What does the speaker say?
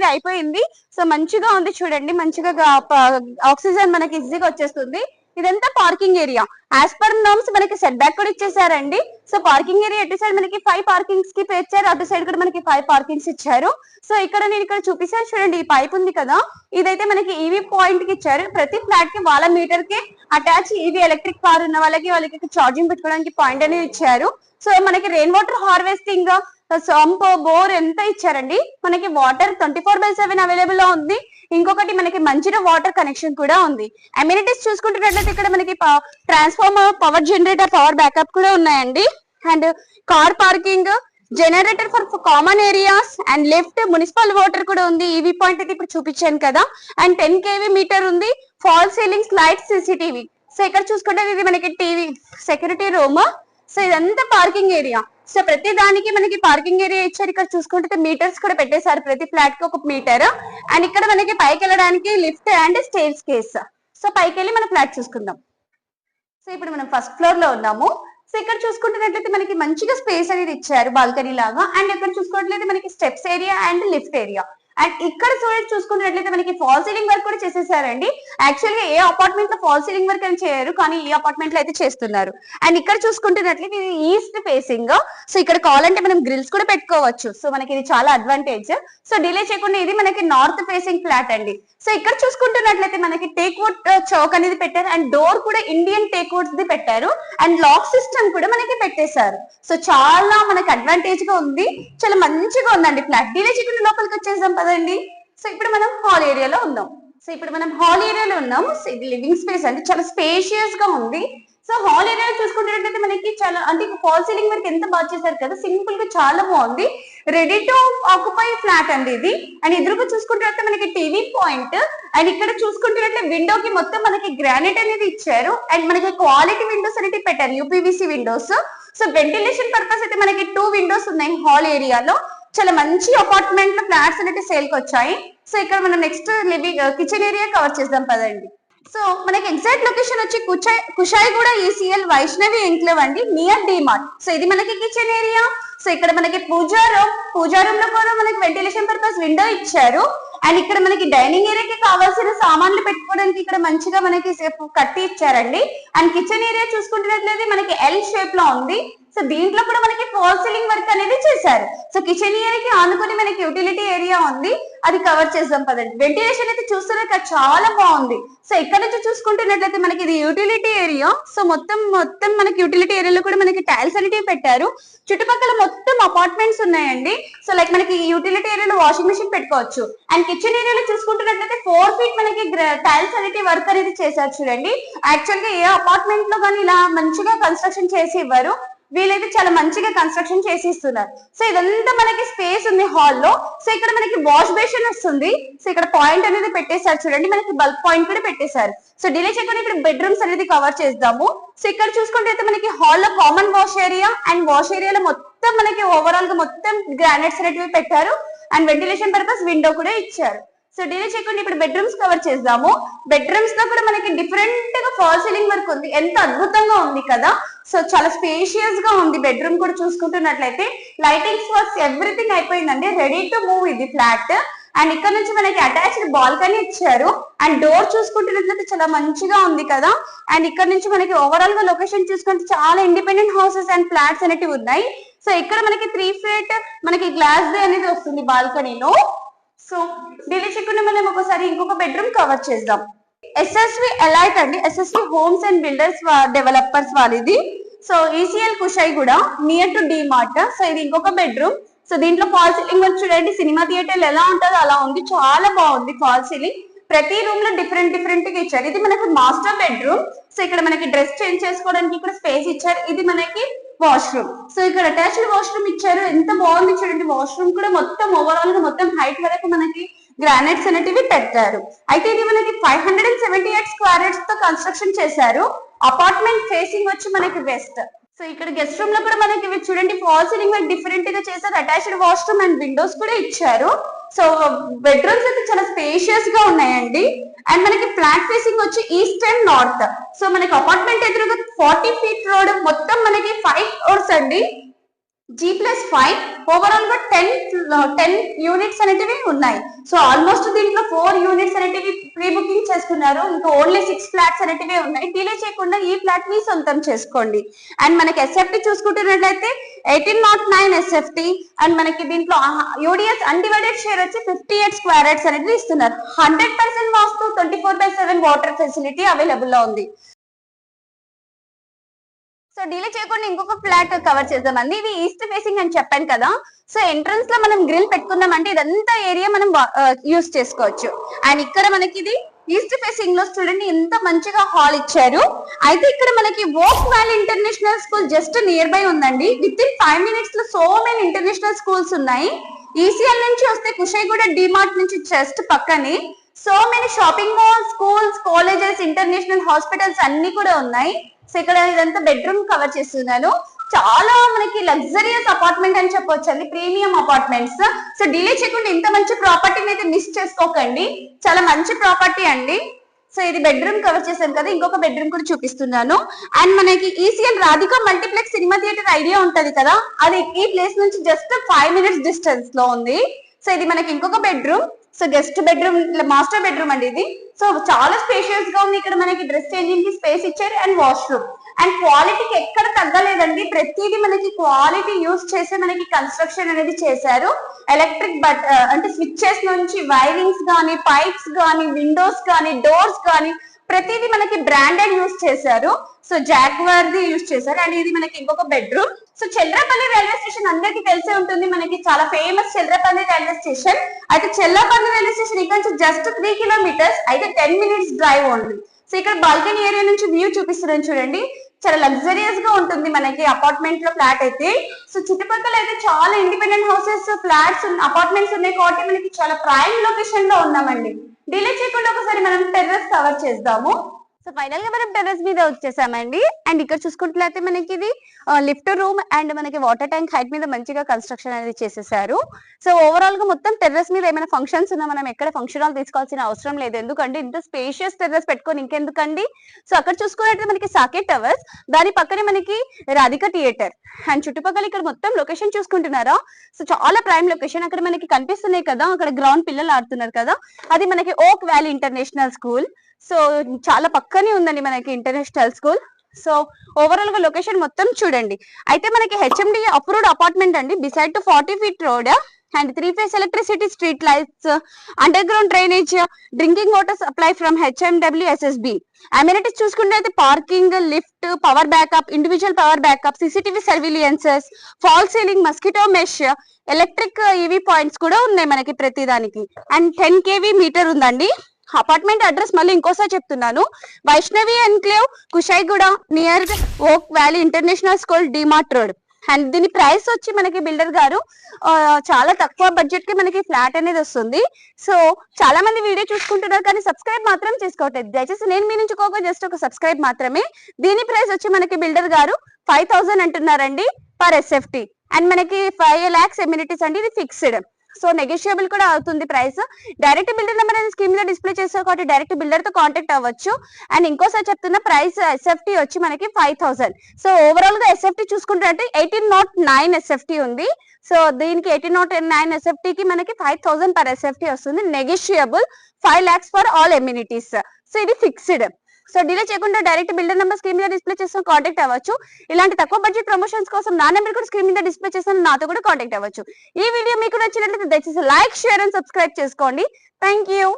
అనేది అయిపోయింది. సో మంచిగా ఉంది చూడండి, మంచిగా ఆక్సిజన్ మనకి ఈజీగా వచ్చేస్తుంది. ఇదంతా parking area. As per norms మనకి సెట్ బ్యాక్ కూడా ఇచ్చేసారండి. సో పార్కింగ్ ఏరియా ఇటు సైడ్ మనకి 5 పార్కింగ్స్ కి ఇచ్చారు, అటు సైడ్ కూడా మనకి 5 పార్కింగ్స్ ఇచ్చారు. సో నేను ఇక్కడ చూపిస్తాను చూడండి, ఈ పైప్ ఉంది కదా, ఇదైతే మనకి ఈవీ పాయింట్ కి ఇచ్చారు. ప్రతి ఫ్లాట్ కి వాళ్ళ మీటర్ కి అటాచ్ ఈవీ ఎలక్ట్రిక్ కార్ ఉన్న వాళ్ళకి ఛార్జింగ్ పెట్టుకోవడానికి పాయింట్ అనేది ఇచ్చారు. సో మనకి rain water harvesting, sump, bore ఎంత ఇచ్చారండి. మనకి వాటర్ 24/7 అవైలబుల్ లో ఉంది. ఇంకొకటి మనకి మంచిగా వాటర్ కనెక్షన్ కూడా ఉంది. అమ్యూనిటీస్ చూసుకుంటున్నట్లయితే ఇక్కడ మనకి transformer, power generator, power backup కూడా ఉన్నాయండి. And car parking, generator for common areas and lift, municipal water కూడా ఉంది. ఈవీ పాయింట్ అయితే ఇప్పుడు చూపించాను కదా. అండ్ 10 kV మీటర్ ఉంది. Fall ceilings, lights, CCTV. So ఇక్కడ చూసుకుంటే ఇది మనకి టీవీ, సెక్యూరిటీ రూమ్. సో ఇదంతా పార్కింగ్ ఏరియా. సో ప్రతి దానికి మనకి పార్కింగ్ ఏరియా ఇచ్చారు. ఇక్కడ చూసుకుంటే మీటర్స్ కూడా పెట్టేశారు, ప్రతి ఫ్లాట్ కి ఒక మీటర్. అండ్ ఇక్కడ మనకి పైకి వెళ్ళడానికి lift and stairs case. So పైకి వెళ్ళి మన ఫ్లాట్ చూసుకుందాం. సో ఇప్పుడు మనం ఫస్ట్ ఫ్లోర్ లో ఉన్నాము. సో ఇక్కడ చూసుకుంటున్నట్లయితే మనకి మంచిగా స్పేస్ అనేది ఇచ్చారు, బాల్కనీ లాగా. అండ్ ఇక్కడ చూసుకున్నట్లయితే మనకి steps area and lift area. And ఇక్కడ చూసుకున్నట్లయితే మనకి ఫాల్ సీలింగ్ వర్క్ కూడా చేసేసారండి. యాక్చువల్ గా ఏ అపార్ట్మెంట్ లో ఫాల్ సీలింగ్ వర్క్ అని చేయరు, కానీ ఈ అపార్ట్మెంట్ లో అయితే చేస్తున్నారు. అండ్ ఇక్కడ చూసుకుంటున్నట్లయితే ఇది ఈస్ట్ ఫేసింగ్. సో ఇక్కడ కావాలంటే మనం గ్రిల్స్ కూడా పెట్టుకోవచ్చు. సో మనకి ఇది చాలా అడ్వాంటేజ్. సో డిలే చేయకుండా ఇది మనకి నార్త్ ఫేసింగ్ ఫ్లాట్ అండి. సో ఇక్కడ చూసుకుంటున్నట్లయితే మనకి టేక్ వుడ్ చౌక్ అనేది పెట్టారు. అండ్ డోర్ కూడా ఇండియన్ టేక్ వుడ్స్ ది పెట్టారు. అండ్ లాక్ సిస్టమ్ కూడా మనకి పెట్టేశారు. సో చాలా మనకి అడ్వాంటేజ్ గా ఉంది, చాలా మంచిగా ఉందండి ఫ్లాట్. డిలే చేయకుండా లోపలికి వచ్చేసాం పదండి. సో ఇప్పుడు మనం హాల్ ఏరియాలో ఉన్నాం. సో ఇప్పుడు మనం హాల్ ఏరియాలో ఉన్నాము. సో ఇది లివింగ్ స్పేస్ అండి, చాలా స్పేషియస్ గా ఉంది. సో హాల్ ఏరియా చూసుకున్నట్లయితే మనకి చాలా అంటే ఫాల్ సీలింగ్ వర్క్ ఎంత బాగా చేశారు కదా, సింపుల్ గా చాలా బాగుంది. రెడీ టు ఆక్యుపై ఫ్లాట్ అండి ఇది. అండ్ ఎదురుగా చూసుకుంటున్నట్టు మనకి టీవీ పాయింట్. అండ్ ఇక్కడ చూసుకుంటున్నట్టు విండోకి మొత్తం మనకి గ్రానైట్ అనేది ఇచ్చారు. అండ్ మనకి క్వాలిటీ విండోస్ అనేది పెట్టారు, UPVC Windows. So ventilation purpose అయితే మనకి 2 విండోస్ ఉన్నాయి హాల్ ఏరియాలో. చాలా మంచి అపార్ట్మెంట్ లో ఫ్లాట్స్ అనేది సేల్ కి వచ్చాయి. సో ఇక్కడ మనం next living kitchen area cover చేద్దాం పదండి. సో మనకి ఎగ్జాక్ట్ లొకేషన్ వచ్చి కుషాయిగూడ ECL వైష్ణవి ఎన్క్లేవ్ అండి, నియర్ డిమార్ట్. సో ఇది మనకి కిచెన్ ఏరియా. సో ఇక్కడ మనకి పూజా రూమ్ లో కూడా మనకి వెంటిలేషన్ పర్పస్ విండో ఇచ్చారు. అండ్ ఇక్కడ మనకి డైనింగ్ ఏరియాకి కావాల్సిన సామాన్లు పెట్టుకోవడానికి ఇక్కడ మంచిగా మనకి కట్టి ఇచ్చారండి. అండ్ కిచెన్ ఏరియా చూసుకుంటున్నట్లయితే మనకి L షేప్ లో ఉంది. సో దీంట్లో కూడా మనకి ఫాల్ సీలింగ్ వర్క్ అనేది చేశారు. సో కిచెన్ ఏరియాకి ఆనుకొని మనకి యూటిలిటీ ఏరియా ఉంది, అది కవర్ చేద్దాం పదండి. వెంటిలేషన్ అయితే చూస్తున్నా చాలా బాగుంది. సో ఇక్కడ నుంచి చూసుకుంటున్నట్లయితే మనకి ఇది యూటిలిటీ ఏరియా. సో మొత్తం మనకి యూటిలిటీ ఏరియాలో కూడా మనకి టైల్స్ అనేవి పెట్టారు. చుట్టుపక్కల మొత్తం అపార్ట్మెంట్స్ ఉన్నాయండి. సో లైక్ మనకి యూటిలిటీ ఏరియాలో వాషింగ్ మెషిన్ పెట్టుకోవచ్చు. అండ్ కిచెన్ ఏరియాలో చూసుకుంటున్నట్లయితే 4 feet మనకి టైల్స్ అనేవి వర్క్ అనేది చేశారు చూడండి. యాక్చువల్ గా ఏ అపార్ట్మెంట్ లో కానీ ఇలా మంచిగా కన్స్ట్రక్షన్ చేసి ఇవ్వరు, వీలైతే చాలా మంచిగా కన్స్ట్రక్షన్ చేసి ఇస్తున్నారు. సో ఇదంతా మనకి స్పేస్ ఉంది హాల్లో. సో ఇక్కడ మనకి వాష్ బేసిన్ వస్తుంది. సో ఇక్కడ పాయింట్ అనేది పెట్టేశారు చూడండి, మనకి బల్బ్ పాయింట్ కూడా పెట్టేశారు. సో డిలే చేయకుండా ఇక్కడ బెడ్రూమ్స్ అనేది కవర్ చేద్దాము. సో ఇక్కడ చూసుకుంటే మనకి హాల్లో common wash area. And wash ఏరియాలో మొత్తం మనకి ఓవరాల్ గా మొత్తం గ్రానైట్స్ అనేటివి పెట్టారు. అండ్ వెంటిలేషన్ పర్పస్ విండో కూడా ఇచ్చారు. సో డిలే చేయకుండా ఇప్పుడు బెడ్రూమ్స్ కవర్ చేద్దాము. బెడ్రూమ్స్ లో కూడా మనకి డిఫరెంట్ గా ఫాల్ సీలింగ్ వర్క్ ఉంది, ఎంత అద్భుతంగా ఉంది కదా. సో చాలా స్పేషియస్ గా ఉంది బెడ్రూమ్ కూడా చూసుకుంటున్నట్లయితే. లైటింగ్స్ వర్క్స్ ఎవ్రీథింగ్ అయిపోయిందండి, రెడీ టు మూవ్ ఇది ఫ్లాట్. అండ్ ఇక్కడ నుంచి మనకి అటాచ్డ్ బాల్కనీ ఇచ్చారు. అండ్ డోర్ చూసుకుంటున్నట్లయితే చాలా మంచిగా ఉంది కదా. అండ్ ఇక్కడ నుంచి మనకి ఓవరాల్ గా లొకేషన్ చూసుకుంటే చాలా ఇండిపెండెంట్ హౌసెస్ అండ్ ఫ్లాట్స్ అనేవి ఉన్నాయి. సో ఇక్కడ మనకి 3 feet మనకి గ్లాస్ డే అనేది వస్తుంది బాల్కనీలో. సో డిలే చేయకుండా మనం ఒకసారి ఇంకొక బెడ్రూమ్ కవర్ చేద్దాం. SSV ఎలైట్ అండి, SSV homes and builders developers వాళ్ళది. So ECL Kushaiguda near to DMart. So ఇది ఇంకొక బెడ్రూమ్. సో దీంట్లో ఫాల్ సీలింగ్ వర్క్ చూడండి, సినిమా థియేటర్ ఎలా ఉంటుందో అలా ఉంది, చాలా బాగుంది ఫాల్ సీలింగ్. ప్రతి రూమ్ లో డిఫరెంట్ గా ఇచ్చారు. ఇది మనకి మాస్టర్ బెడ్రూమ్. సో ఇక్కడ మనకి డ్రెస్ చేంజ్ చేసుకోవడానికి కూడా స్పేస్ ఇచ్చారు. ఇది మనకి వాష్రూమ్. సో ఇక్కడ అటాచ్డ్ వాష్రూమ్ ఇచ్చారు, ఎంత బాగుంది చూడండి. వాష్రూమ్ కూడా మొత్తం ఓవరాల్ గా మొత్తం హైట్ వరకు మనకి గ్రానైట్స్ అనేటివి పెట్టారు. అయితే ఇది మనకి 578 square yards తో కన్స్ట్రక్షన్ చేశారు. అపార్ట్మెంట్ ఫేసింగ్ వచ్చి మనకి వెస్ట్. సో ఇక్కడ గెస్ట్ రూమ్ లో కూడా మనకి చూడండి ఫాల్ సీలింగ్ డిఫరెంట్ గా చేశారు. అటాచ్డ్ వాష్రూమ్ అండ్ విండోస్ కూడా ఇచ్చారు. సో బెడ్రూమ్స్ అయితే చాలా స్పేషియస్ గా ఉన్నాయండి. అండ్ మనకి ఫ్లాట్ ఫేసింగ్ వచ్చి ఈస్ట్ అండ్ నార్త్. సో మనకి అపార్ట్మెంట్ ఎదురుగా 40 feet రోడ్, మొత్తం మనకి 5 floors అండి. G+5 ఓవరాల్ గా 10 యూనిట్స్ అనేటివి ఉన్నాయి. సో ఆల్మోస్ట్ దీంట్లో 4 యూనిట్స్ అనేటివి ప్రీ బుకింగ్ చేసుకున్నారు. ఇంకా ఓన్లీ 6 ఫ్లాట్స్ అనేటివి ఉన్నాయి. డిలే చేయకుండా ఈ ఫ్లాట్ ని సొంతం చేసుకోండి. అండ్ మనకి ఎస్ఎఫ్టీ చూసుకుంటున్నట్లయితే 1809 ఎస్ఎఫ్టీ అండ్ మనకి దీంట్లో యూడిఎస్ అన్డివైడెడ్ షేర్ వచ్చి 58 స్క్వేర్ యార్డ్స్ అనేది ఇస్తున్నారు. 100% వాస్తు 24/7 వాటర్ ఫెసిలిటీ అవైలబుల్ లో ఉంది. సో డీలే చేయకుండా ఇంకొక ఫ్లాట్ కవర్ చేద్దామండి. ఇది ఈస్ట్ ఫేసింగ్ అని చెప్పాను కదా. సో ఎంట్రన్స్ లో మనం గ్రిల్ పెట్టుకున్నామంటే ఇదంతా ఏరియా మనం యూజ్ చేసుకోవచ్చు. అండ్ ఇక్కడ మనకి ఇది ఈస్ట్ ఫేసింగ్ లో చూడండి ఎంత మంచిగా హాల్ ఇచ్చారు. అయితే ఇక్కడ మనకి Oak Valley international school just near by ఉందండి. విత్ ఇన్ 5 minutes లో సో మెనీ ఇంటర్నేషనల్ స్కూల్స్ ఉన్నాయి. ఈసీఎల్ నుంచి వస్తే కుషాయిగూడ డిమార్ట్ నుంచి జస్ట్ పక్కనే so many shopping malls, schools, colleges, international hospitals అన్ని కూడా ఉన్నాయి. సో ఇక్కడ ఇదంతా బెడ్రూమ్ కవర్ చేస్తున్నాను. చాలా మనకి లగ్జరియస్ అపార్ట్మెంట్ అని చెప్పొచ్చు అండి, ప్రీమియం అపార్ట్మెంట్స్. సో డిలే చేయకుండా ఇంత మంచి ప్రాపర్టీని అయితే మిస్ చేసుకోకండి. చాలా మంచి ప్రాపర్టీ అండి. సో ఇది బెడ్రూమ్ కవర్ చేశాను కదా, ఇంకొక బెడ్రూమ్ కూడా చూపిస్తున్నాను. అండ్ మనకి ECIL Radhika multiplex cinema theatre idea ఉంటది కదా, అది ఈ ప్లేస్ నుంచి జస్ట్ 5 minutes డిస్టెన్స్ లో ఉంది. సో ఇది మనకి ఇంకొక bedroom. So guest bedroom, master bedroom అండి ఇది. సో చాలా స్పేషియస్ గా ఉంది. ఇక్కడ మనకి డ్రెస్ చేంజింగ్ కి స్పేస్ ఇచ్చారు అండ్ వాష్రూమ్. అండ్ క్వాలిటీకి ఎక్కడ తగ్గలేదండి, ప్రతిదీ మనకి క్వాలిటీ యూజ్ చేసి మనకి కన్స్ట్రక్షన్ అనేది చేశారు. ఎలక్ట్రిక్ అంటే స్విచ్చెస్ నుంచి వైరింగ్స్ గానీ, పైప్స్ గానీ, విండోస్ గానీ, డోర్స్ గానీ ప్రతిదీ మనకి బ్రాండెడ్ యూజ్ చేశారు. సో జాగ్వార్ ది యూజ్ చేశారు. అండ్ ఇది మనకి ఇంకొక బెడ్రూమ్. సో చెల్లాపల్లి రైల్వే స్టేషన్ అందరికి తెలిసే ఉంటుంది, మనకి చాలా ఫేమస్ చెల్లాపల్లి రైల్వే స్టేషన్. అయితే చెల్లాపల్లి రైల్వే స్టేషన్ ఇక్కడ నుంచి జస్ట్ 3 kilometers, అయితే 10 minutes డ్రైవ్ ఓన్లీ. సో ఇక్కడ బాల్కనీ ఏరియా నుంచి వ్యూ చూపిస్తున్నాను చూడండి. చాలా లగ్జరియస్ గా ఉంటుంది మనకి అపార్ట్మెంట్ లో ఫ్లాట్ అయితే. సో చుట్టుపక్కల అయితే చాలా ఇండిపెండెంట్ హౌసెస్, ఫ్లాట్స్, అపార్ట్మెంట్స్ ఉన్నాయి కాబట్టి మనకి చాలా ప్రైమ్ లొకేషన్ లో ఉన్నామండి. డిలే చేయకుండా ఒకసారి మనం టెర్రస్ కవర్ చేద్దాము. సో ఫైనల్ గా మనం టెర్రస్ మీద వచ్చేసామండి. అండ్ ఇక్కడ చూసుకుంటున్నట్లయితే మనకి ఇది లిఫ్ట్ రూమ్ అండ్ మనకి వాటర్ ట్యాంక్ హైట్ మీద మంచిగా కన్స్ట్రక్షన్ అనేది చేసేసారు. సో ఓవరాల్ గా మొత్తం టెర్రస్ మీద ఏమైనా ఫంక్షన్స్ ఉన్నా మనం ఎక్కడ ఫంక్షన్ హాల్ తీసుకోవాల్సిన అవసరం లేదు. ఎందుకంటే ఇంత స్పేషియస్ టెర్రస్ పెట్టుకొని ఇంకెందుకండి. సో అక్కడ చూసుకున్నట్లయితే మనకి సాకేట్ టవర్స్, దాని పక్కనే మనకి రాధికా థియేటర్. అండ్ చుట్టుపక్కల ఇక్కడ మొత్తం లొకేషన్ చూసుకుంటున్నారా. సో చాలా ప్రైమ్ లొకేషన్. అక్కడ మనకి కనిపిస్తున్నాయి కదా, అక్కడ గ్రౌండ్ పిల్లలు ఆడుతున్నారు కదా, అది మనకి ఓక్ వ్యాలీ ఇంటర్నేషనల్ స్కూల్. సో చాలా పక్కనే ఉందండి మనకి ఇంటర్నేషనల్ స్కూల్. సో ఓవరాల్ గా లొకేషన్ మొత్తం చూడండి. అయితే మనకి హెచ్ఎండి అప్రూవ్డ్ అపార్ట్మెంట్ అండి, beside to 40 feet road and 3 phase electricity, street lights, underground drainage, drinking water supply from HMWSSB. Amenities చూసుకుంటే అయితే parking, lift, power backup, individual power backup, CCTV surveillances, fall ceiling, mosquito mesh, electric EV points కూడా ఉన్నాయి మనకి ప్రతి దానికి. And 10 kV meter ఉందండి. Apartment address మళ్ళీ ఇంకోసారి చెప్తున్నాను, వైష్ణవి ఎన్క్లేవ్, కుషాయిగూడ, నియర్ ఓక్ valley international school, DMart road. And దీని ప్రైస్ వచ్చి మనకి బిల్డర్ గారు చాలా తక్కువ బడ్జెట్ కి మనకి ఫ్లాట్ అనేది వస్తుంది. సో చాలా మంది వీడియో చూసుకుంటున్నారు కానీ సబ్స్క్రైబ్ మాత్రం చేసుకోవట్లేదు. దయచేసి నేను మీ నుంచి జస్ట్ ఒక సబ్స్క్రైబ్ మాత్రమే. దీని ప్రైస్ వచ్చి మనకి బిల్డర్ గారు 5,000 అంటున్నారండి పర్ SFT. అండ్ మనకి 5 lakhs ఎమ్యూనిటీస్ అండి, ఇది ఫిక్స్డ్. సో నెగోషియబుల్ కూడా అవుతుంది ప్రైస్. డైరెక్ట్ బిల్డర్ నెంబర్ అనేది స్క్రీన్ మీద డిస్ప్లే చేస్తారు కాబట్టి డైరెక్ట్ బిల్డర్ తో కాంటాక్ట్ అవ్వచ్చు. అండ్ ఇంకోసారి చెప్తున్న ప్రైస్ SFT వచ్చి మనకి 5,000. సో ఓవరాల్ గా SFT చూసుకుంటే 1809 SFT ఉంది. సో దీనికి 1809 SFT కి మనకి 5,000 పర్ SFT వస్తుంది. Negotiable 5 lakhs for all amenities. So ఇది ఫిక్స్డ్. సో డిలే చేయకుండా డైరెక్ట్ బిల్డర్ నెంబర్ స్క్రీన్ మీద డిస్ప్లే చేసిన కాంటాక్ట్ అవ్వచ్చు. ఇలాంటి తక్కువ బడ్జెట్ ప్రమోషన్స్ కోసం నా నెంబర్ కూడా స్క్రీన్ మీద డిస్ప్లే చేసిన నాతో కూడా కాంటాక్ట్ అవ్వచ్చు. ఈ వీడియో మీకు నచ్చినట్లయితే దయచేసి లైక్, షేర్ అండ్ సబ్స్క్రైబ్ చేసుకోండి. Thank you.